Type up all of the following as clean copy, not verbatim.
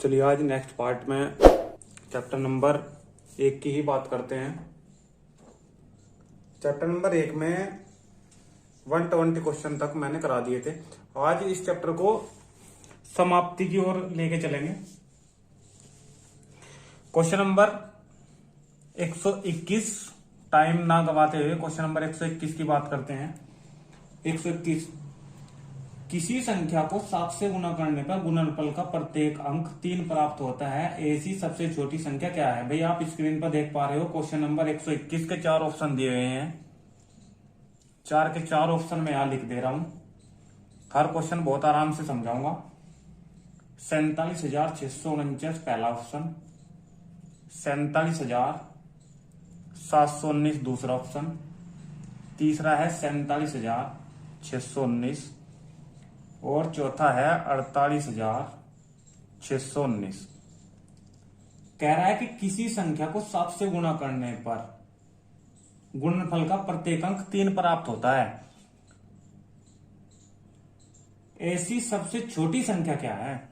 चलिए आज next part में चैप्टर नंबर 1 की ही बात करते हैं। चैप्टर नंबर 1 में 120 क्वेश्चन तक मैंने करा दिए थे। आज इस चैप्टर को समाप्ति की ओर लेके चलेंगे। क्वेश्चन नंबर 121, टाइम ना गवाते हुए क्वेश्चन नंबर 121 की बात करते हैं। 121, किसी संख्या को 7 से गुणा करने पर गुणनफल का प्रत्येक अंक 3 प्राप्त होता है। ऐसी सबसे छोटी संख्या क्या है? भाई आप स्क्रीन पर देख पा रहे हो क्वेश्चन नंबर 121 के 4 ऑप्शन दिए हुए हैं। 4 के 4 ऑप्शन में यहां लिख दे रहा हूं। हर क्वेश्चन बहुत आराम से समझाऊंगा। 47,649 पहला ऑप्शन, 47,719 दूसरा ऑप्शन, तीसरा है 47,619 और चौथा है 48,619। कह रहा है कि किसी संख्या को 7 से गुणा करने पर गुणनफल का प्रत्येक अंक 3 प्राप्त होता है। ऐसी सबसे छोटी संख्या क्या है?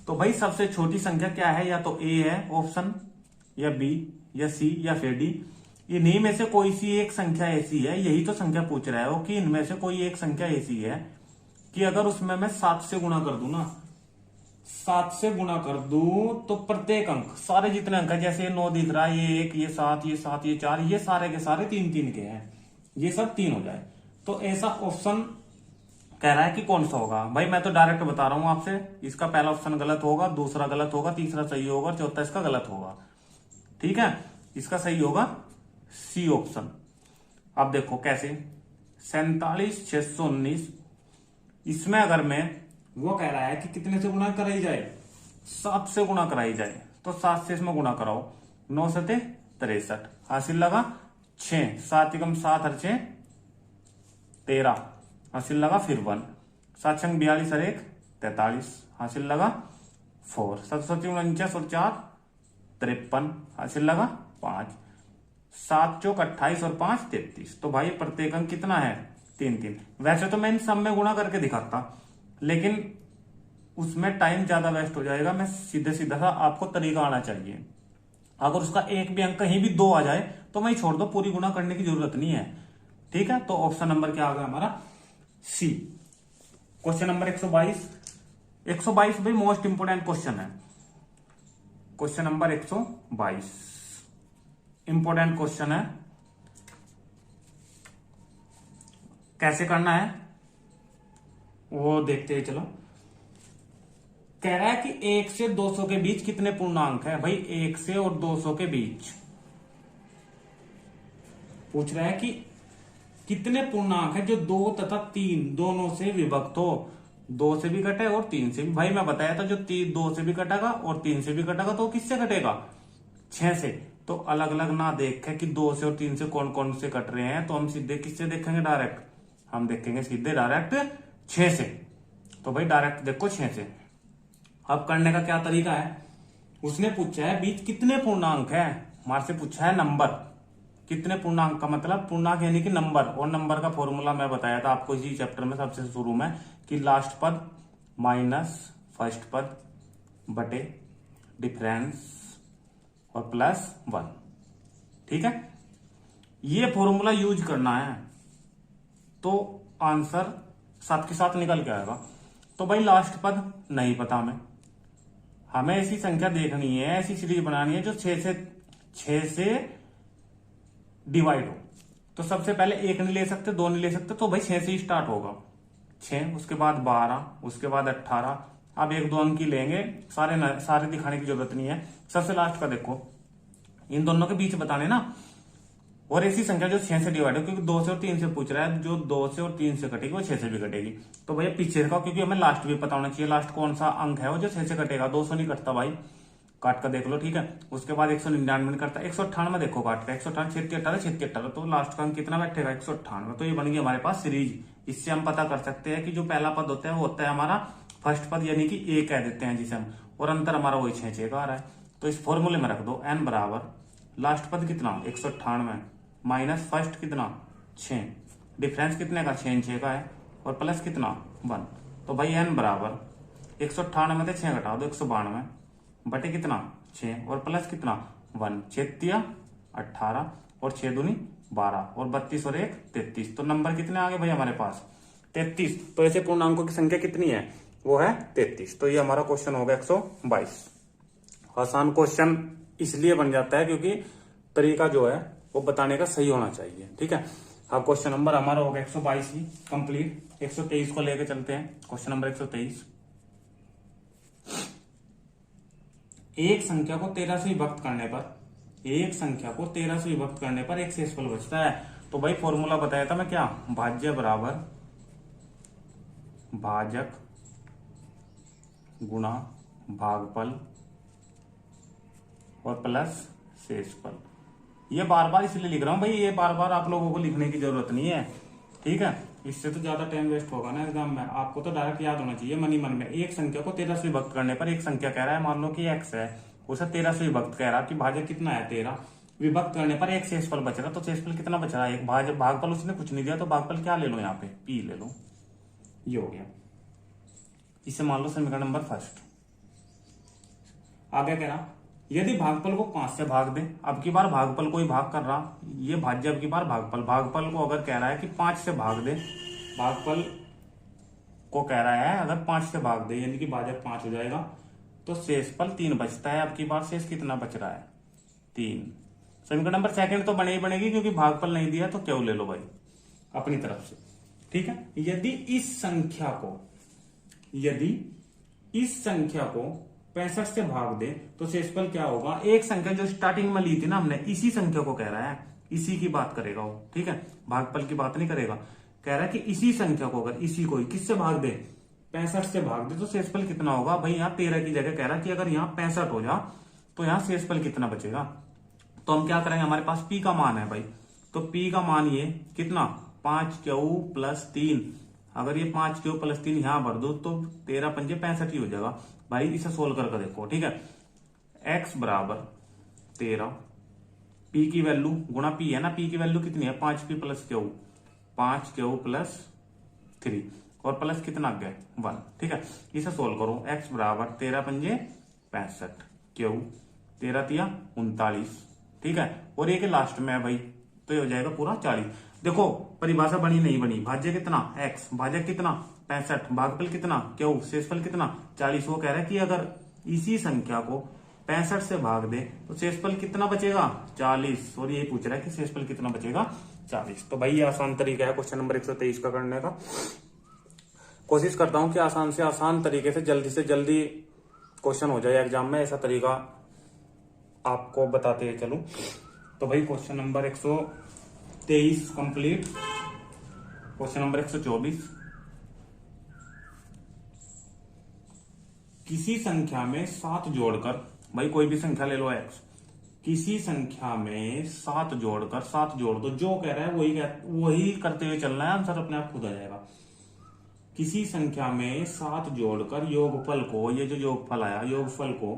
तो भाई सबसे छोटी संख्या क्या है? या तो ए है ऑप्शन, या बी, या सी, या फिर डी। इन्हीं में से कोई सी एक संख्या ऐसी है, यही तो संख्या पूछ रहा है वो, कि इनमें से कोई एक संख्या ऐसी है कि अगर उसमें मैं 7 से गुणा कर दूं ना, 7 से गुणा कर दूं तो प्रत्येक अंक, सारे जितने अंक है, जैसे 9 दिख रहा है, ये 1, ये 7, ये 7, ये 4, ये सारे के सारे 3-3 के हैं, ये सब 3 हो जाए। तो ऐसा ऑप्शन कह रहा है कि कौन सा होगा? भाई मैं तो डायरेक्ट बता रहा हूं आपसे, इसका पहला ऑप्शन गलत होगा, दूसरा गलत होगा, तीसरा सही होगा, चौथा इसका गलत होगा। ठीक है, इसका सही होगा सी ऑप्शन। अब देखो कैसे, 47,619, इसमें अगर मैं, वो कह रहा है कि कितने से गुणा कराई जाए? 7 से गुणा कराई जाए। तो 7 से इसमें गुणा कराओ, 9 सते 63, हासिल लगा 6, 7 एकम 7 और 6 13, हासिल लगा फिर 1, 7 छंग 42 और 1 43, हासिल लगा 4, 7 49 और 4 53, हासिल लगा 5, 7 चौक 28 और 5 33। तो भाई प्रत्येक अंक कितना है? 3-3। वैसे तो मैं इन सब में गुणा करके दिखाता, लेकिन उसमें टाइम ज्यादा वेस्ट हो जाएगा। मैं सीधे सीधा सा आपको तरीका आना चाहिए। अगर उसका एक भी अंक कहीं भी 2 आ जाए तो वही छोड़ दो, पूरी गुणा करने की जरूरत नहीं है। ठीक है, तो ऑप्शन नंबर क्या आ गया हमारा? सी। Question number 122। 122 भाई मोस्ट इंपोर्टेंट क्वेश्चन है। क्वेश्चन नंबर 122 इंपोर्टेंट क्वेश्चन है। कैसे करना है वो देखते हैं। चलो, कह रहा है कि 1 से 200 के बीच कितने पूर्णांक है? भाई 1 से और 200 के बीच पूछ रहा है कि कितने पूर्णांक है जो 2 तथा 3 दोनों से विभक्त हो। 2 से भी कटे और 3 से भी। भाई मैं बताया था, जो 2 से भी कटेगा और 3 से भी कटेगा तो किससे कटेगा? 6 से। तो अलग अलग ना देखें कि 2 से और 3 से कौन कौन से कट रहे हैं, तो हम सीधे किससे देखेंगे? डायरेक्ट हम देखेंगे सीधे डायरेक्ट 6 से। तो भाई डायरेक्ट देखो 6 से। अब करने का क्या तरीका है? उसने पूछा है बीच कितने पूर्णांक है, हमारे से पूछा है नंबर। कितने पूर्णांक का मतलब पूर्णांक यानी कि नंबर, और नंबर का फॉर्मूला मैं बताया था आपको इसी चैप्टर में सबसे शुरू में, कि लास्ट पद माइनस फर्स्ट पद बटे डिफरेंस और प्लस 1। ठीक है, ये फॉर्मूला यूज करना है तो आंसर 7 के साथ निकल के आएगा। तो भाई लास्ट पद नहीं पता हमें ऐसी संख्या देखनी है, ऐसी सीरीज बनानी है जो 6 से डिवाइड हो। तो सबसे पहले 1 नहीं ले सकते, 2 नहीं ले सकते, तो भाई 6 से ही स्टार्ट होगा। 6, उसके बाद 12, उसके बाद 18। अब 1-2 अंक ही लेंगे, सारे दिखाने की जरूरत नहीं है। सबसे लास्ट का देखो, इन दोनों के बीच बताने ना, और ऐसी संख्या जो 6 से डिवाइड हो, क्योंकि 2 से और 3 से पूछ रहा है, जो 2 से और 3 से कटेगी वो 6 से भी कटेगी। तो भैया पीछे का, क्योंकि हमें लास्ट भी पता होना चाहिए, लास्ट कौन सा अंक है वो जो 6 से कटेगा। 200 नहीं कटता भाई, काट कर देख लो। ठीक है, उसके बाद 199 करता है, 198 देखो काट का, 198 6 18 6 18, तो लास्ट का अंक कितना बैठेगा? 198। तो ये बन गई हमारे पास सीरीज। इससे हम पता कर सकते हैं कि जो पहला पद होता है वो होता है हमारा फर्स्ट पद, यानी कि ए कह देते हैं जिसे हम, और अंतर हमारा वही 6 का आ रहा है। तो इस फॉर्मूले में रख दो, एन बराबर लास्ट पद कितना 198 माइनस फर्स्ट कितना 6, डिफरेंस कितने का 6 का है, और प्लस कितना 1। तो भाई एन बराबर 198 में से 6 घटा दो 192, बटे कितना 6 और प्लस कितना 1, 6 18 और 6 दूनी 12 और 32 और 1 33। तो नंबर कितने आ गए भाई हमारे पास 33। तो ऐसे पूर्णांकों की संख्या कितनी है वो है 33। तो ये हमारा क्वेश्चन होगा 122। आसान क्वेश्चन इसलिए बन जाता है क्योंकि तरीका जो है वो बताने का सही होना चाहिए। ठीक है, अब क्वेश्चन नंबर हमारा होगा 122 ही कंप्लीट। 123 को लेकर चलते हैं। क्वेश्चन नंबर 123, एक संख्या को 13 से विभक्त करने पर एक संख्या को 13 से विभक्त करने पर एक शेषफल बचता है। तो भाई फॉर्मूला बताया था मैं क्या, भाज्य बराबर भाजक गुणा भागफल और प्लस शेषफल। ये बार बार इसलिए लिख रहा हूं भाई, ये बार बार आप लोगों को लिखने की जरूरत नहीं है। ठीक है, इससे तो ज्यादा टाइम वेस्ट होगा ना एग्जाम में। आपको तो डायरेक्ट याद होना चाहिए मनी मन में। एक संख्या को 13 से विभक्त करने पर, एक संख्या कह रहा है मान लो कि x है, उसे 13 से विभक्त कह रहा है कि भाजक कितना है 13, विभक्त करने पर एक शेषफल बच रहा। तो शेषफल कितना बच रहा है एक, भागफल उसने कुछ नहीं दिया तो भागफल क्या ले लो यहाँ पे p ले लो। ये हो गया। इसे मान लो समीकरण नंबर फर्स्ट। आगे कह रहा यदि भागफल को 5 से भाग दे, अब की बार भागफल को ही भाग कर रहा, ये भाज्य अब की बार भागफल को अगर कह रहा है कि 5 से भाग दे, भागफल को कह रहा है अगर 5 से भाग दे यानी कि भाजक 5 हो जाएगा, तो शेषफल 3 बचता है। अब की बार शेष कितना बच रहा है 3। समीकरण नंबर सेकंड तो बने ही बनेगी क्योंकि भागफल नहीं दिया तो क्यों ले लो भाई अपनी तरफ से। ठीक है, यदि इस संख्या को 65 से भाग दे तो शेषफल क्या होगा। एक संख्या जो स्टार्टिंग में ली थी ना हमने, इसी संख्या को कह रहा है, इसी की बात करेगा वो। ठीक है, भागफल की बात नहीं करेगा। कह रहा है कि इसी संख्या को अगर इसी को किससे भाग दे 65 से भाग दे तो शेषफल कितना होगा। भाई यहाँ 13 की जगह कह रहा है कि अगर यहाँ 65 हो जा तो यहाँ शेषफल कितना बचेगा। तो हम क्या करेंगे, हमारे पास p का मान है भाई, तो p का मान ये कितना 5q प्लस 3। अगर ये 5q प्लस 3 यहां भर दो तो 13 पंजे 65 ही हो जाएगा। भाई इसे सोल्व करके देखो। ठीक है, x बराबर 13, p की वैल्यू गुणा p है ना, p की वैल्यू कितनी है 5p plus q, 5q plus 3 और प्लस कितना आ गया 1। ठीक है, इसे सोल्व करो। x बराबर 13 पंजे 65, q 13 तिया 39। ठीक है, और ये के लास्ट में है भाई तो ये हो जाएगा पूरा 40। देखो परिभाषा बनी नहीं बनी, भाज्य कितना x, भाजक कितना 65, भागफल कितना q, शेषफल कितना 40। वो कह रहा है कि अगर इसी संख्या को 65 से भाग दे तो शेषफल कितना बचेगा 40, और ये पूछ रहा है कि शेषफल कितना बचेगा 40। तो भाई ये आसान तरीका है क्वेश्चन नंबर 123 का करने का। कोशिश करता हूं कि आसान से आसान तरीके से जल्दी क्वेश्चन हो जाए एग्जाम में, ऐसा तरीका आपको बताते चलूं। तो भाई question number 123 complete. Question number 124, किसी संख्या में 7 जोड़कर, भाई कोई भी संख्या ले लो x, किसी संख्या में 7 जोड़कर 7 जोड़ दो, जो कह रहा है वही करते हुए चलना है, आंसर अपने आप खुद आ जाएगा। किसी संख्या में 7 जोड़कर योगफल को, ये जो योगफल आया योगफल को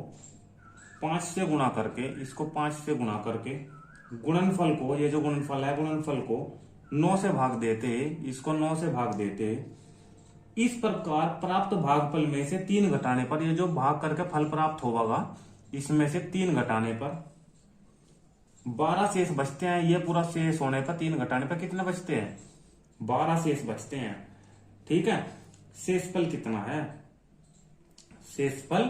5 से गुणा करके, इसको 5 से गुणा करके, गुणनफल को, ये जो गुणनफल है गुणनफल को 9 से भाग देते, इसको 9 से भाग देते, इस प्रकार प्राप्त भागफल में से 3 घटाने पर, ये जो भाग करके फल प्राप्त होगा इसमें से 3 घटाने पर 12 शेष बचते हैं। ये पूरा शेष होने पर 3 घटाने पर कितने बचते हैं 12 शेष बचते हैं। ठीक है, शेषफल कितना है, शेषफल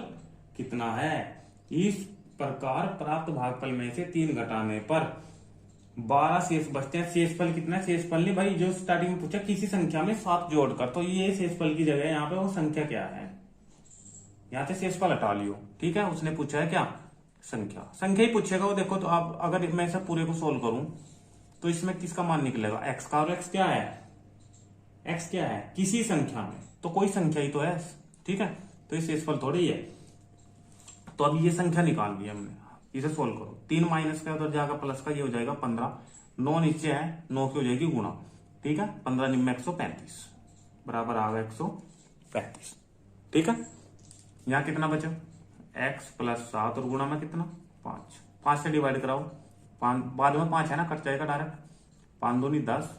कितना है, इस प्रकार प्राप्त भागफल में से 3 घटाने पर 12 शेष बचते हैं। शेषफल कितना है, शेषफल नहीं भाई, जो स्टार्टिंग में पूछा किसी संख्या में 7 जोड़कर, तो ये शेषफल की जगह यहाँ पे वो संख्या क्या है, यहाँ से शेषफल हटा लियो। ठीक है, उसने पूछा है क्या संख्या ही पूछेगा वो। देखो तो आप अगर मैं इसे पूरे को सोल्व करूं तो इसमें किसका मान निकलेगा x का, और x क्या है किसी संख्या में, तो कोई संख्या ही तो है। ठीक है, तो ये शेषफल थोड़ी है। तो अब ये संख्या निकाल ली हमने, इसे सोल्व करो। 3 माइनस का उधर जाएगा प्लस का, ये हो जाएगा 15, 9 नीचे है 9 की हो जाएगी गुणा। ठीक है, 15 निम्न 135 बराबर आ गया 135। ठीक है, यहाँ कितना बचा x प्लस 7 और गुणा में कितना 5 से डिवाइड कराओ, बाद में 5 है ना कट जाएगा डायरेक्ट, 5 दूनी 10।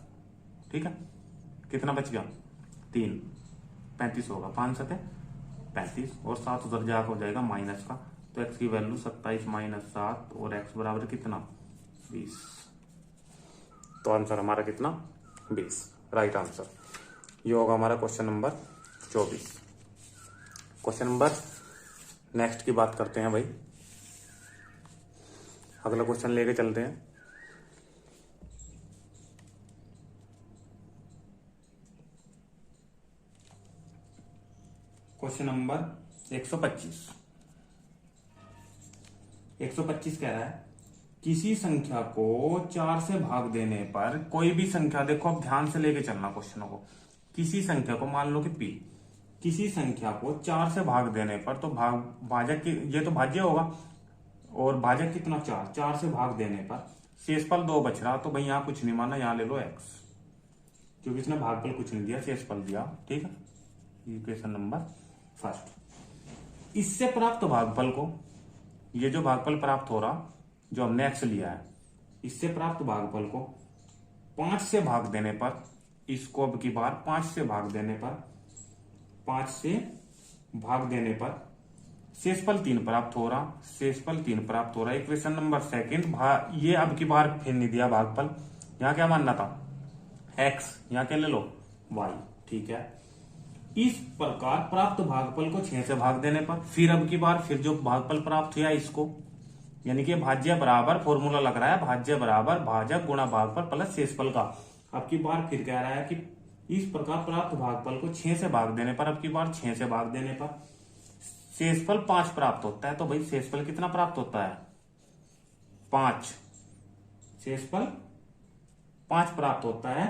ठीक है, कितना बच गया 3, 35 होगा, 5 7 35 और 7 उधर जाकर हो जाएगा माइनस का तो x की वैल्यू 27 माइनस 7 और x बराबर कितना 20। तो आंसर हमारा कितना 20, राइट आंसर। ये होगा हमारा question number 24। Question number next की बात करते हैं भाई। अगला क्वेश्चन लेके चलते हैं। क्वेश्चन नंबर 125 कह रहा है किसी संख्या को 4 से भाग देने पर, कोई भी संख्या, देखो अब ध्यान से लेके चलना क्वेश्चनों को। किसी संख्या को, मान लो कि p, किसी संख्या को 4 से भाग देने पर, तो भाजक की, ये तो भाज्य होगा, और भाजक कितना 4 से भाग देने पर शेषफल 2 बच रहा, तो भाई यहाँ कुछ नहीं माना, यहाँ ले लो x, क्योंकि इसने भागफल कुछ नहीं दिया, शेषफल दिया। ठीक है, इक्वेशन नंबर फर्स्ट। इससे प्राप्त भागफल को, ये जो भागफल प्राप्त हो रहा जो हमने x लिया है, इससे प्राप्त भागफल को 5 से भाग देने पर, इसको अब की बार 5 से भाग देने पर शेषफल 3 प्राप्त हो रहा, इक्वेशन नंबर सेकंड। ये अब की बार फिर नहीं दिया भागफल, यहाँ क्या मानना था x, यहाँ क्या ले लो y। ठीक है, इस प्रकार प्राप्त भागफल को 6 से भाग देने पर, फिर अब की बार फिर जो भागफल प्राप्त हुआ इसको, यानी कि भाज्य बराबर, फॉर्मूला लग रहा है भाज्य बराबर भाजक गुणा भागफल प्लस शेषफल का। अब की बार फिर कह रहा है कि इस प्रकार प्राप्त भागफल को 6 से भाग देने पर, अब की बार 6 से भाग देने पर शेषफल 5 प्राप्त होता है। तो भाई शेषफल कितना प्राप्त होता है 5, शेषफल 5 प्राप्त होता है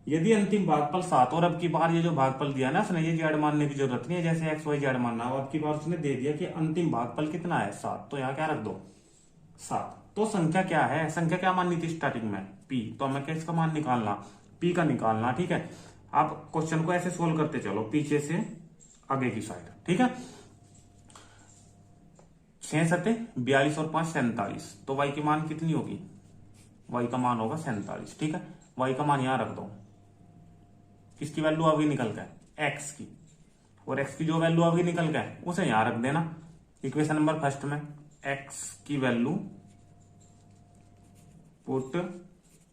यदि अंतिम भागफल 7। और अब की बार ये जो भागफल दिया ना उसने, ये जेड मानने की जरूरत नहीं है, जैसे एक्स वाई जेड मानना हो, अब की बार उसने दे दिया कि अंतिम भागफल कितना है 7, तो यहाँ क्या रख दो 7। तो संख्या क्या है, संख्या क्या माननी थी स्टार्टिंग में p, तो हमें क्या इसका मान निकालना, p का निकालना। ठीक है, आप क्वेश्चन को ऐसे सोल्व करते चलो पीछे से आगे की साइड। ठीक है, 6 सते 42 और 5 47, तो y की मान कितनी होगी, y का मान होगा 47। ठीक है, y का मान यहां रख दो, किसकी वैल्यू आगे निकल के x की, और x की जो वैल्यू आगे निकल के उसे यहां रख देना इक्वेशन नंबर फर्स्ट में। x की value put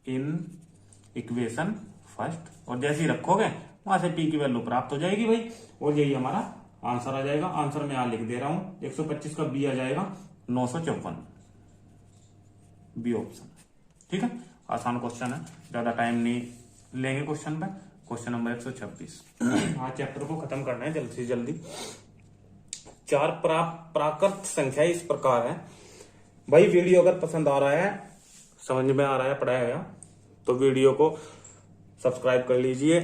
in equation first, और जैसे ही रखोगे वहां से p की वैल्यू प्राप्त हो जाएगी भाई, और यही हमारा आंसर आ जाएगा। आंसर मैं यहां लिख दे रहा हूं, 125 का b आ जाएगा 954, बी ऑप्शन। ठीक है, आसान क्वेश्चन है, ज्यादा टाइम नहीं लेंगे क्वेश्चन पे। क्वेश्चन नंबर 126, आज चैप्टर को खत्म करना है जल्दी से जल्दी। 4 प्राकृत संख्या इस प्रकार है। भाई वीडियो अगर पसंद आ रहा है, समझ में आ रहा है, पढ़ाया गया, तो वीडियो को सब्सक्राइब कर लीजिए,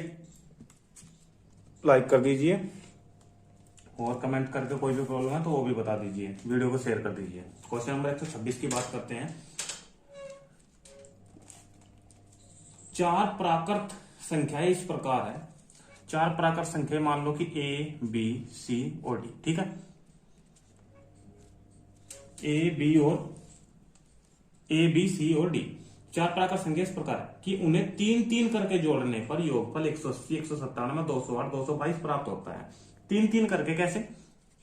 लाइक कर दीजिए, और कमेंट करके कोई भी प्रॉब्लम है तो वो भी बता दीजिए, वीडियो को शेयर कर दीजिए। क्वेश्चन नंबर 126 की बात करते हैं। 4 प्राकृत संख्याएं इस प्रकार है। 4 प्राकृत संख्या मान लो कि a, b, c और d। ठीक है, a, b, c और d 4 प्राकृत संख्या इस प्रकार है कि उन्हें 3-3 करके जोड़ने पर योगफल 180, 197, 208, 222 प्राप्त होता है। 3-3 करके कैसे,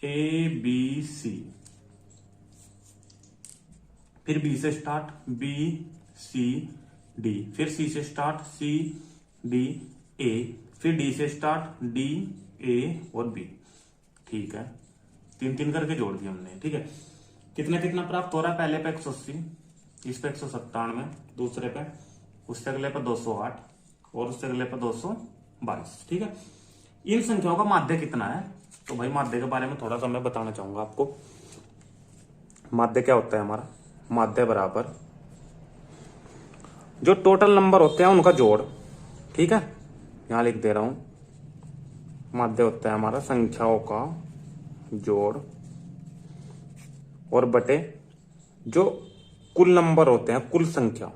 a, b, c, फिर b से स्टार्ट b, c, d, फिर c से स्टार्ट c, d, a, फिर d से स्टार्ट d, a और b। ठीक है, 3-3 करके जोड़ दिया हमने। ठीक है, कितना कितना प्राप्त हो रहा है, पहले पे 180, इस पे 197, दूसरे पे, उससे अगले पे 208 और उससे अगले पे 222। ठीक है, इन संख्याओं का माध्य कितना है, तो भाई माध्य के बारे में थोड़ा सा मैं बताना चाहूंगा आपको। माध्य क्या होता है हमारा, माध्य बराबर जो टोटल नंबर होते हैं उनका जोड़। ठीक है, यहां लिख दे रहा हूं, माध्य होता है हमारा संख्याओं का जोड़ और बटे जो कुल नंबर होते हैं, कुल संख्या।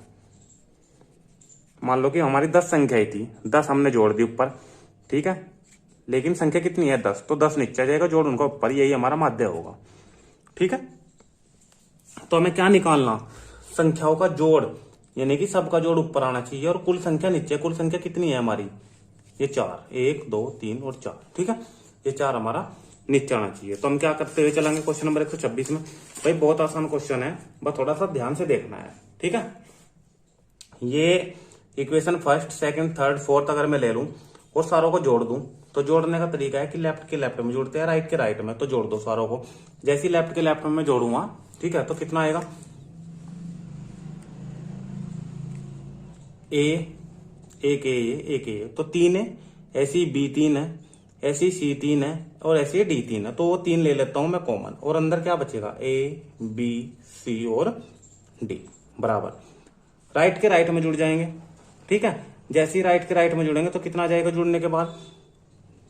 मान लो कि हमारी 10 संख्या ही थी, 10 हमने जोड़ दी ऊपर। ठीक है, लेकिन संख्या कितनी है 10, तो 10 नीचे आ जाएगा, जोड़ उनका ऊपर, यही हमारा माध्य होगा। ठीक है, तो हमें क्या निकालना, संख्याओं का जोड़, यानी कि सबका जोड़ ऊपर आना चाहिए और कुल संख्या नीचे। कुल संख्या कितनी है हमारी, ये 4, 1, 2, 3 और 4। ठीक है, ये 4 हमारा नीचे आना चाहिए। तो हम क्या करते हुए चलेंगे क्वेश्चन नंबर 126 में। भाई बहुत आसान क्वेश्चन है, बस थोड़ा सा ध्यान से देखना है, ठीक है। ये equation first, second, third, fourth अगर मैं ले लूं और सारों को जोड़ दूं, तो जोड़ने का तरीका है कि लेफ्ट के लेफ्ट में जोड़ते हैं, राइट के राइट में, तो जोड़ दो सारों को। जैसे लेफ्ट के लेफ्ट में मैं जोड़ूंगा, ठीक है, तो कितना आएगा, एक ए, तो 3 है, ऐसी बी 3 है, ऐसी सी 3 है और ऐसी डी 3 है। तो वो 3 ले लेता हूं मैं कॉमन, और अंदर क्या बचेगा, ए बी सी और डी बराबर राइट के राइट में जुड़ जाएंगे, ठीक है। जैसे ही राइट के राइट में जुड़ेंगे तो कितना आ जाएगा जुड़ने के बाद,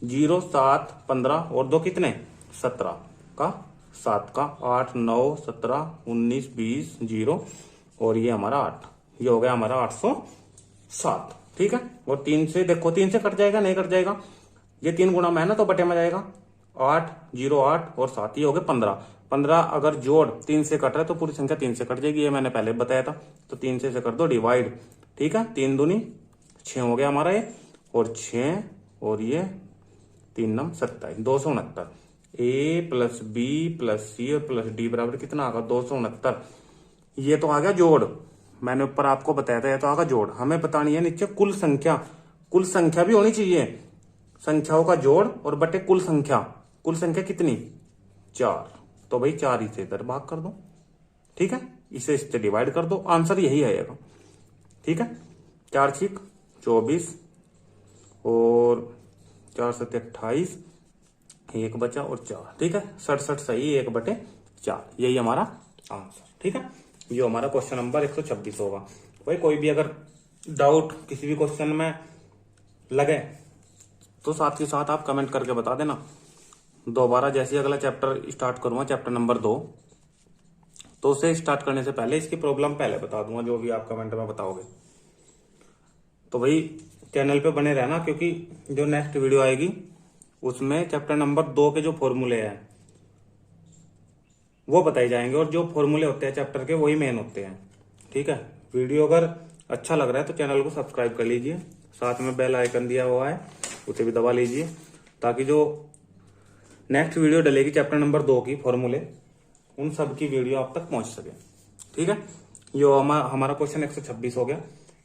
0 7 15 और 2 कितने 17 का 7 का 8 9 17 19 20 0 और ये हमारा 8, ये हो गया हमारा 807, ठीक है। और 3 से देखो, 3 से कट जाएगा, नहीं कट जाएगा, ये 3 गुणा में है ना, तो बटे में जाएगा 8 0 8 और 7, ये हो गए 15। 15 अगर जोड़ 3 से कट रहा है तो पूरी संख्या 3 से कट जाएगी, ये मैंने पहले बताया था। तो 3 से कर दो डिवाइड, ठीक है, 3 दूनी 6 हो गया हमारा ये, और 6 और ये 3 नम 27, 269। ए प्लस बी प्लस सी और प्लस डी बराबर कितना आ गया, 269। ये तो आ गया जोड़, मैंने ऊपर आपको बताया था, ये तो आ गया जोड़। हमें बतानी है नीचे कुल संख्या, कुल संख्या भी होनी चाहिए, संख्याओं का जोड़ और बटे कुल संख्या। कुल संख्या कितनी 4, तो भाई 4 इसे इधर भाग कर दो, ठीक है, इसे इससे डिवाइड कर दो, आंसर यही आएगा, ठीक है। 4 6 24 और 4 7 28, 1 बचा और 4, ठीक है, 67 सही, 1 बटे 4, यही हमारा आंसर, ठीक है। ये हमारा क्वेश्चन नंबर 126 होगा। भाई कोई भी अगर डाउट किसी भी क्वेश्चन में लगे तो साथ ही साथ आप कमेंट करके बता देना। दोबारा जैसे अगला चैप्टर स्टार्ट करूंगा, चैप्टर नंबर 2, तो उसे स्टार्ट करने से पहले इसकी प्रॉब्लम पहले बता दूंगा, जो भी आप कमेंट में बताओगे। तो भाई चैनल पे बने रहना, क्योंकि जो नेक्स्ट वीडियो आएगी उसमें चैप्टर नंबर 2 के जो फॉर्मूले हैं वो बताए जाएंगे, और जो फॉर्मूले होते हैं चैप्टर के वही मेन होते हैं, ठीक है। वीडियो अगर अच्छा लग रहा है तो चैनल को सब्सक्राइब कर लीजिए, साथ में बेल आइकन दिया हुआ है उसे भी दबा लीजिए, ताकि जो नेक्स्ट वीडियो डलेगी चैप्टर नंबर 2 की फॉर्मूले, उन सब की वीडियो आप तक पहुंच सके, ठीक है। यो हमारा क्वेश्चन 126 हो गया।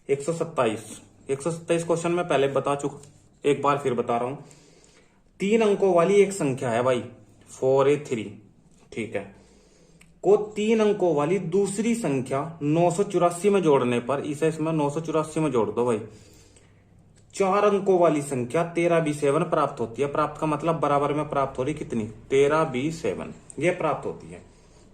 127 क्वेश्चन में पहले बता चुका, एक बार फिर बता रहा हूं। 3 अंकों वाली एक संख्या है भाई 483, ठीक है, को 3 अंकों वाली दूसरी संख्या 984 में जोड़ने पर, इसे इसमें 984 में जोड़ दो भाई, 4 अंकों वाली संख्या 13b7 प्राप्त होती है। प्राप्त का मतलब बराबर में प्राप्त हो रही कितनी, 13b7, ये प्राप्त होती है,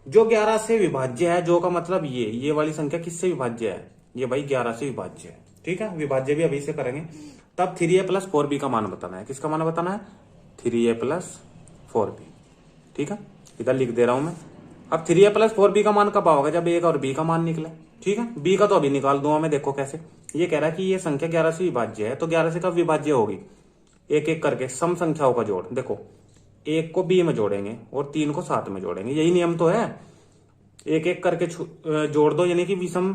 जो 11 से विभाज्य है। जो का मतलब ये वाली संख्या किससे विभाज्य है, ये भाई 11 से विभाज्य है, ठीक है। विभाज्य भी अभी से करेंगे। तब 3a प्लस 4b का मान बताना है। किसका मान बताना है, 3a प्लस 4b, ठीक है, इधर लिख दे रहा हूं मैं। अब 3a प्लस 4b का मान कब आओगे, जब a का और b का मान निकले, ठीक है। b का तो अभी निकाल दूंगा मैं, देखो कैसे। ये कह रहा है कि ये संख्या 11 से विभाज्य है, तो 11 से कब विभाज्य होगी, एक एक करके सम संख्याओं का जोड़। देखो 1 को b में जोड़ेंगे और 3 को 7 में जोड़ेंगे, यही नियम तो है। एक एक करके जोड़ दो, यानी कि विषम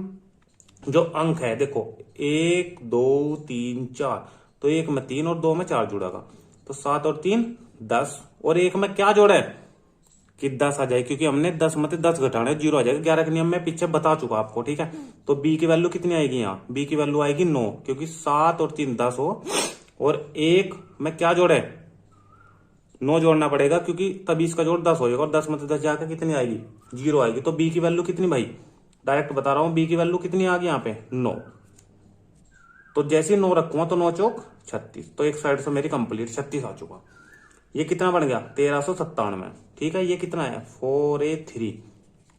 जो अंक है, देखो 1 2 3 4, तो 1 में 3 और 2 में 4 जुड़ेगा, तो 7 और 3 10, और 1 में क्या जोड़े कि 10 आ जाए, क्योंकि हमने 10 में 10 घटाने 0 आ जाएगा। 11 के नियम में पीछे बता चुका आपको, ठीक है। तो b की वैल्यू कितनी आएगी, यहाँ b की वैल्यू आएगी 9, क्योंकि 7 और 3 10 हो, और 1 में क्या जोड़े 9 जोड़ना पड़ेगा, क्योंकि तभी इसका जोड़ 10 हो जाएगा, और 10 में 10 जाकर कितनी आएगी 0 आएगी। तो b की वैल्यू कितनी भाई, डायरेक्ट बता रहा हूं, b की वैल्यू कितनी आ गई यहाँ पे 9। तो जैसे 9 रखूंगा तो 9 चौक 36, तो एक साइड से मेरी कंप्लीट 36 आ चुका। ये कितना बन गया 1397, ठीक है। ये कितना है 4a3,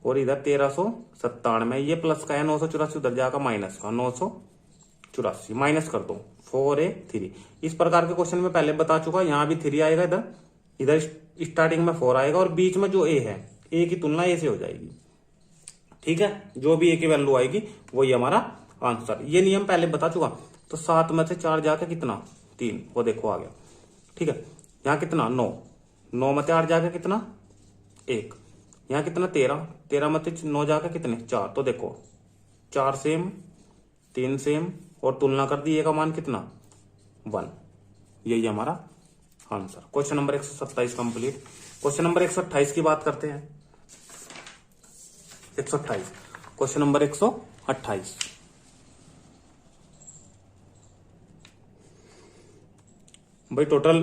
और इधर 1397, ये प्लस का है 984, उधर जाकर माइनस का 984, माइनस कर दो 4a3। इस प्रकार के क्वेश्चन में पहले बता चुका, यहाँ भी 3 आएगा, इधर स्टार्टिंग में 4 आएगा, और बीच में जो a है, a की तुलना a से हो जाएगी, ठीक है। जो भी a की वैल्यू आएगी वही हमारा आंसर। ये नियम पहले बता चुका। तो 7 में से 4 जाकर कितना 3, वो देखो आ गया, ठीक है। यहाँ कितना 9, 9 में 8 जाकर कितना 1, यहाँ कितना 13, 13 में 9 जाकर कितने 4, तो देखो 4 सेम 3 सेम, और तुलना कर दी, ए का मान कितना 1, यही हमारा answer. Question number 127 complete. Question number 128 की बात करते हैं। 128, क्वेश्चन नंबर 128। भाई टोटल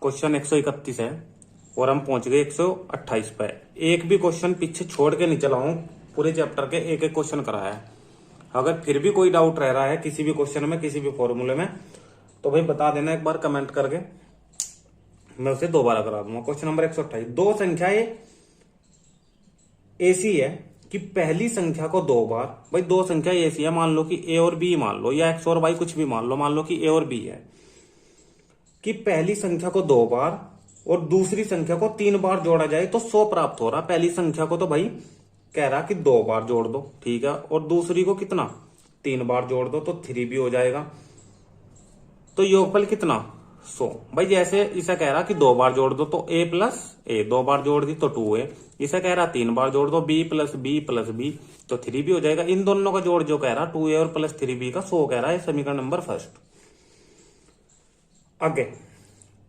क्वेश्चन 131 है और हम पहुंच गए 128 पे। एक भी क्वेश्चन पीछे छोड़ के नहीं चला हूं, पूरे चैप्टर के एक एक क्वेश्चन कराया है। अगर फिर भी कोई डाउट रह रहा है किसी भी क्वेश्चन में, किसी भी फॉर्मूले में, तो भाई बता देना एक बार कमेंट करके, मैं उसे दोबारा करा दूंगा। क्वेश्चन नंबर 128, दो संख्याएं ऐसी है कि पहली संख्या को दो बार, भाई दो संख्या ऐसी है, मान लो कि ए और बी मान लो, या एक्स और वाई कुछ भी मान लो कि ए और बी है, कि पहली संख्या को दो बार और दूसरी संख्या को 3 बार जोड़ा जाए तो 100 प्राप्त हो रहा। पहली संख्या को तो भाई कह रहा कि 2 बार जोड़ दो, ठीक है, और दूसरी को कितना 3 बार जोड़ दो तो 3 भी हो जाएगा। तो योगफल कितना 100। भाई जैसे इसे कह रहा कि 2 बार जोड़ दो तो a प्लस ए, 2 बार जोड़ दी तो 2a। इसे कह रहा 3 बार जोड़ दो b plus B plus B तो 3 भी हो जाएगा। इन दोनों का जोड़ जो कह रहा 2a और प्लस 3b का 100 कह रहा है, समीकरण नंबर फर्स्ट। आगे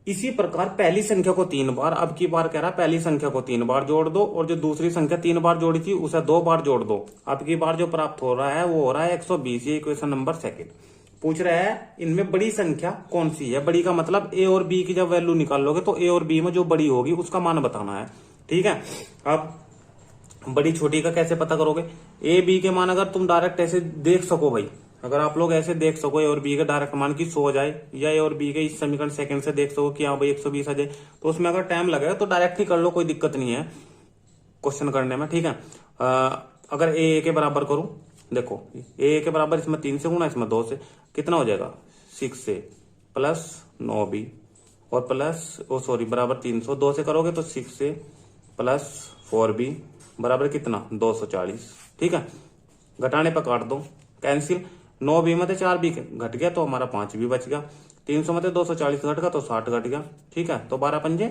इसी प्रकार पहली संख्या को 3 बार, अब की बार कह रहा पहली संख्या को 3 बार जोड़ दो और जो दूसरी संख्या 3 बार जोड़ी थी उसे 2 बार जोड़ दो। अब की बार जो प्राप्त हो रहा है वो हो रहा है 120। ये इक्वेशन नंबर सेकंड पूछ रहा है इनमें बड़ी संख्या कौन सी है। बड़ी का मतलब ए और बी की जब वैल्यू निकालोगे तो ए और बी में जो बड़ी होगी उसका मान बताना है, ठीक है। अब बड़ी छोटी का कैसे पता करोगे? ए बी के मान अगर तुम डायरेक्ट ऐसे देख सको भाई, अगर आप लोग ऐसे देख सको ए और बी के डायरेक्ट मान की 100 हो जाए, या ए और बी के इस समीकरण सेकंड से देख सको कि हाँ भाई 120 आ जाए, तो उसमें अगर टाइम लगेगा तो डायरेक्ट ही कर लो, कोई दिक्कत नहीं है क्वेश्चन करने में, ठीक है। अगर ए के बराबर करूं, देखो ए के बराबर इसमें 3 से गुणा, इसमें 2 से, कितना हो जाएगा 6 से प्लस 9b और प्लस बराबर 300। 2 से करोगे तो 6 से प्लस 4b बराबर कितना 240, ठीक है। घटाने पर काट दो, कैंसिल। 9b में तो 4b घट गया तो हमारा 5 भी बच गया। 300 में 240 घट गया तो 60 घट गया, ठीक है। तो 12 पंजे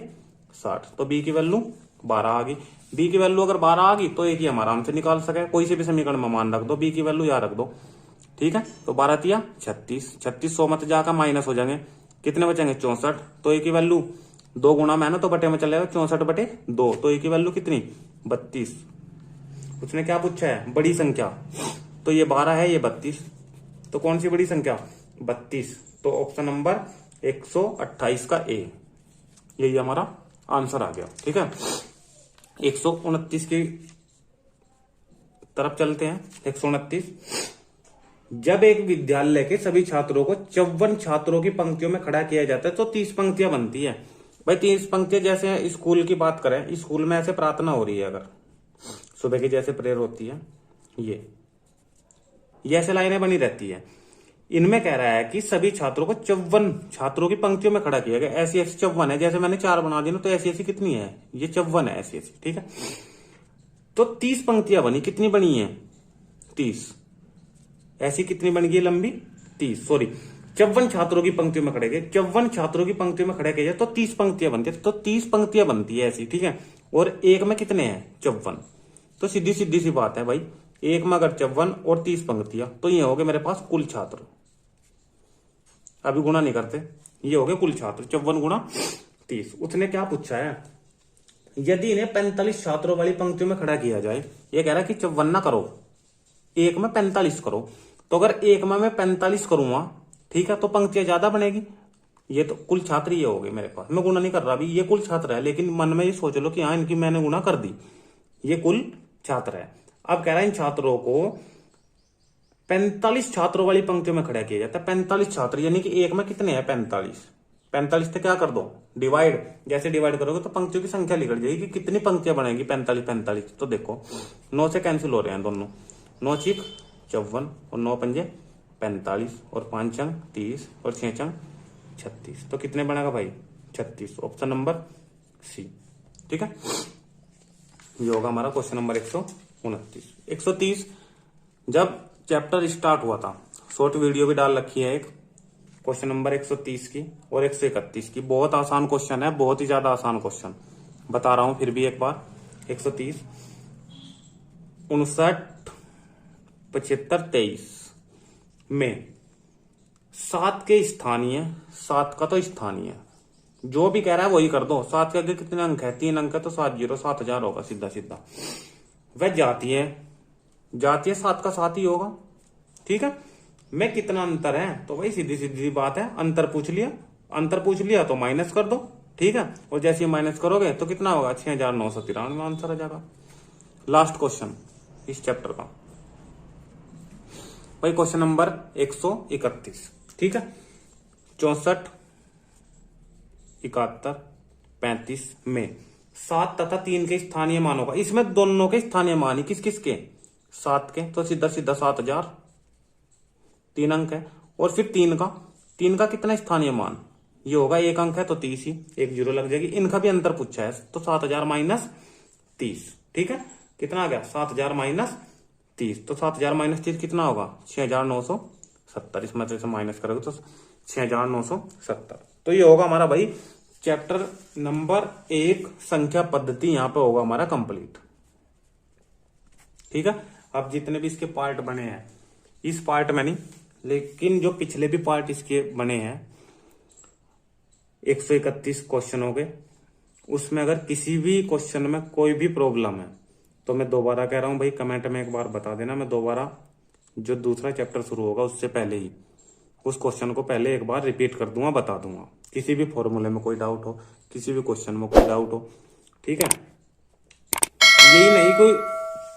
60, तो b की वैल्यू 12 आ गई। b की वैल्यू अगर 12 आ गई तो एक ही हम आराम से निकाल सके, कोई से भी समीकरण में मान रख दो, b की वैल्यू यहाँ रख दो, ठीक है। तो 12 तिया 36, 100 में जाकर माइनस हो जाएंगे, कितने बचेंगे 64। तो ए की वैल्यू 2 गुना में है ना तो बटे में चलेगा 64/2, तो ए की वैल्यू कितनी 32। उसने क्या पूछा है बड़ी संख्या, तो ये 12 है, ये 32, तो कौन सी बड़ी संख्या 32। तो ऑप्शन नंबर 128 का ए, यही हमारा आंसर आ गया, ठीक है। 129 की तरफ चलते हैं। 129, जब एक विद्यालय के सभी छात्रों को 54 छात्रों की पंक्तियों में खड़ा किया जाता है तो 30 पंक्तियां बनती है। भाई 30 पंक्तियां, जैसे स्कूल की बात करें, स्कूल में ऐसे प्रार्थना हो रही है, अगर सुबह की जैसे प्रेयर होती है, ये ऐसे लाइनें बनी रहती है। इनमें कह रहा है कि सभी छात्रों को 54 छात्रों की पंक्तियों में खड़ा किया गया। ऐसी 54 है, जैसे मैंने 4 बना दी ना, तो ऐसी कितनी है, ये 54 है ऐसी, ठीक है। तो 30 पंक्तियां बनी, कितनी बनी है 30, ऐसी कितनी बन गई लंबी 30, 54 छात्रों की पंक्तियों में खड़े गए, 54 छात्रों की पंक्तियों में खड़े किए जाए तो 30 पंक्तियां बनती है, तो 30 पंक्तियां बनती है ऐसी, ठीक है। और एक में कितने हैं 54, तो सीधी सी बात है भाई, एक में अगर 54 और 30 पंक्तियां, तो ये हो गए मेरे पास कुल छात्र। अभी गुणा नहीं करते, ये हो गए कुल छात्र, 54 गुणा 30। उसने क्या पूछा है, यदि इन्हें 45 छात्रों वाली पंक्तियों में खड़ा किया जाए, ये कह रहा है कि 54 ना करो, एक में 45 करो। तो अगर एक में मैं 45 करूंगा, ठीक है, तो पंक्तियां ज्यादा बनेगी। ये तो कुल छात्र ये हो गए मेरे पास, मैं गुणा नहीं कर रहा अभी, ये कुल छात्र है, लेकिन मन में ये सोच लो कि हाँ इनकी मैंने गुणा कर दी, ये कुल छात्र है। अब कह रहा है इन छात्रों को 45 छात्रों वाली पंक्तियों में खड़ा किया जाता है। 45 छात्र यानी कि एक में कितने हैं 45 से क्या कर दो डिवाइड, जैसे डिवाइड करोगे तो पंक्तियों की संख्या निकल जाएगी, कितनी पंक्तियां बनेगी 45। तो देखो 9 से कैंसिल हो रहे हैं दोनों, 9 6 54 और 9 पंजे 45 और 5 अंक 30 और 6 अंक 36, तो कितने बनेगा भाई 36, ऑप्शन नंबर सी, ठीक है। ये होगा हमारा क्वेश्चन नंबर 129। 130, जब चैप्टर स्टार्ट हुआ था, शॉर्ट वीडियो भी डाल रखी है एक क्वेश्चन नंबर 130 की और 131 की। बहुत आसान क्वेश्चन है, बहुत ही ज्यादा आसान क्वेश्चन बता रहा हूं फिर भी एक बार। 130, 59, 75, 23 में 7 के स्थानीय, 7 का तो स्थानीय, जो भी कह रहा है वही कर दो। 7 के आगे कितने अंक है, 3 अंक है, तो 7 0 7000 होगा सीधा सीधा। वह जाती है 7 का 7 ही होगा। ठीक है, मैं कितना अंतर है, तो वही सीधी सीधी बात है, अंतर पूछ लिया तो माइनस कर दो। ठीक है, और जैसे ही माइनस करोगे तो कितना होगा, 6993 आंसर आ जाएगा। लास्ट क्वेश्चन इस चैप्टर का भाई, क्वेश्चन नंबर 131। ठीक है, 64, 71, 35 में 7 तथा 3 के स्थानीय मान होगा। इसमें दोनों के स्थानीय मान ही किस किस के, 7 के, तो सीधा सीधा 7000, 3 अंक है। और फिर 3 का कितना स्थानीय मान, ये होगा 1 अंक है तो 30 ही, 1 0 लग जाएगी। इनका भी अंतर पूछा है, तो 7000 माइनस 30। ठीक है, कितना आ गया, 7000 माइनस 30, तो 7000 माइनस 30 कितना होगा, 6970। इसमें से माइनस करोगे तो 6970। तो ये होगा हमारा भाई चैप्टर नंबर 1 संख्या पद्धति, यहां पे होगा हमारा कंप्लीट। ठीक है, अब जितने भी इसके पार्ट बने हैं, इस पार्ट में नहीं, लेकिन जो पिछले भी पार्ट इसके बने हैं 131 क्वेश्चन हो गए, उसमें अगर किसी भी क्वेश्चन में कोई भी प्रॉब्लम है तो मैं दोबारा कह रहा हूं भाई, कमेंट में एक बार बता देना। मैं दोबारा जो दूसरा चैप्टर शुरू होगा उससे पहले ही उस क्वेश्चन को पहले एक बार रिपीट कर दूंगा, बता दूंगा। किसी भी फॉर्मूले में कोई डाउट हो, किसी भी क्वेश्चन में कोई डाउट हो, ठीक है। यही नहीं, कोई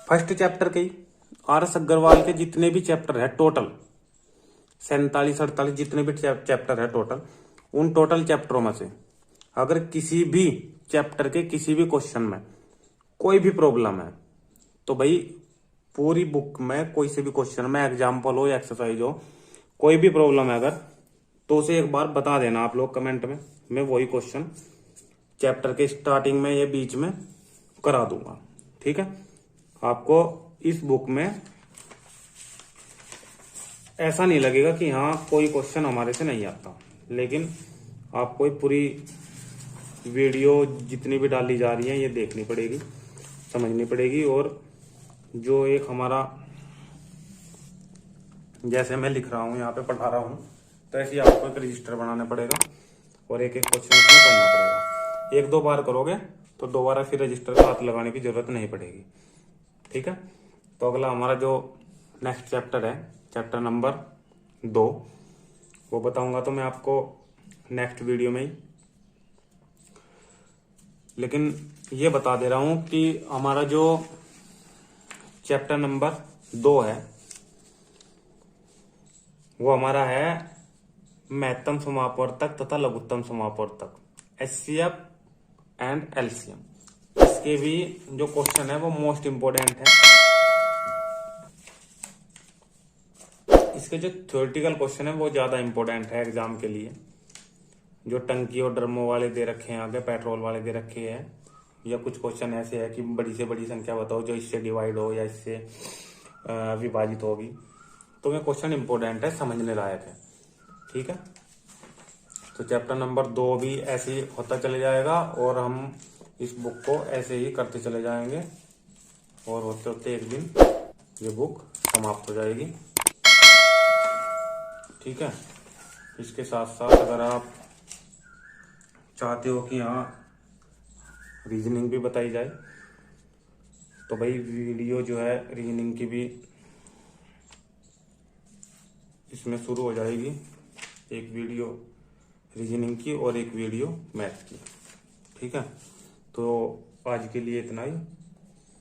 फर्स्ट चैप्टर के ही RS अग्रवाल के जितने भी चैप्टर है टोटल 47 48 जितने भी चैप्टर है टोटल, उन टोटल चैप्टरों में से अगर किसी भी चैप्टर के किसी भी क्वेश्चन में कोई भी प्रॉब्लम है तो भाई पूरी बुक में कोई से भी क्वेश्चन में एग्जाम्पल हो या एक्सरसाइज हो, कोई भी प्रॉब्लम है अगर, तो उसे एक बार बता देना आप लोग कमेंट में। मैं वही क्वेश्चन चैप्टर के स्टार्टिंग में या बीच में करा दूंगा। ठीक है, आपको इस बुक में ऐसा नहीं लगेगा कि हाँ कोई क्वेश्चन हमारे से नहीं आता, लेकिन आपको पूरी वीडियो जितनी भी डाली जा रही है ये देखनी पड़ेगी, समझनी पड़ेगी। और जो एक हमारा, जैसे मैं लिख रहा हूँ यहाँ पे पढ़ा रहा हूँ, तो ऐसे ही आपको एक रजिस्टर बनाना पड़ेगा और एक एक क्वेश्चन उसमें करना पड़ेगा। 1-2 बार करोगे तो दोबारा फिर रजिस्टर का हाथ लगाने की जरूरत नहीं पड़ेगी। ठीक है, तो अगला हमारा जो नेक्स्ट चैप्टर है, चैप्टर नंबर 2, वो बताऊंगा तो मैं आपको नेक्स्ट वीडियो में ही। लेकिन ये बता दे रहा हूं कि हमारा जो चैप्टर नंबर 2 है वो हमारा है महत्तम समापवर्तक तथा लघुत्तम समापवर्तक, HCF एंड LCM। इसके भी जो क्वेश्चन है वो मोस्ट इंपोर्टेंट है। इसके जो थ्योरेटिकल क्वेश्चन है वो ज्यादा इंपॉर्टेंट है एग्जाम के लिए। जो टंकी और ड्रमों वाले दे रखे हैं, आगे पेट्रोल वाले दे रखे हैं, या कुछ क्वेश्चन ऐसे है कि बड़ी से बड़ी संख्या बताओ जो इससे डिवाइड हो या इससे विभाजित होगी, तो ये क्वेश्चन इंपॉर्टेंट है, समझने लायक है। ठीक है, तो चैप्टर नंबर 2 भी ऐसे ही होता चले जाएगा और हम इस बुक को ऐसे ही करते चले जाएंगे और होते होते एक दिन ये बुक समाप्त हो जाएगी। ठीक है, इसके साथ साथ अगर आप चाहते हो कि हाँ रीजनिंग भी बताई जाए तो भाई वीडियो जो है रीजनिंग की भी इसमें शुरू हो जाएगी, एक वीडियो रीजनिंग की और एक वीडियो मैथ की। ठीक है, तो आज के लिए इतना ही।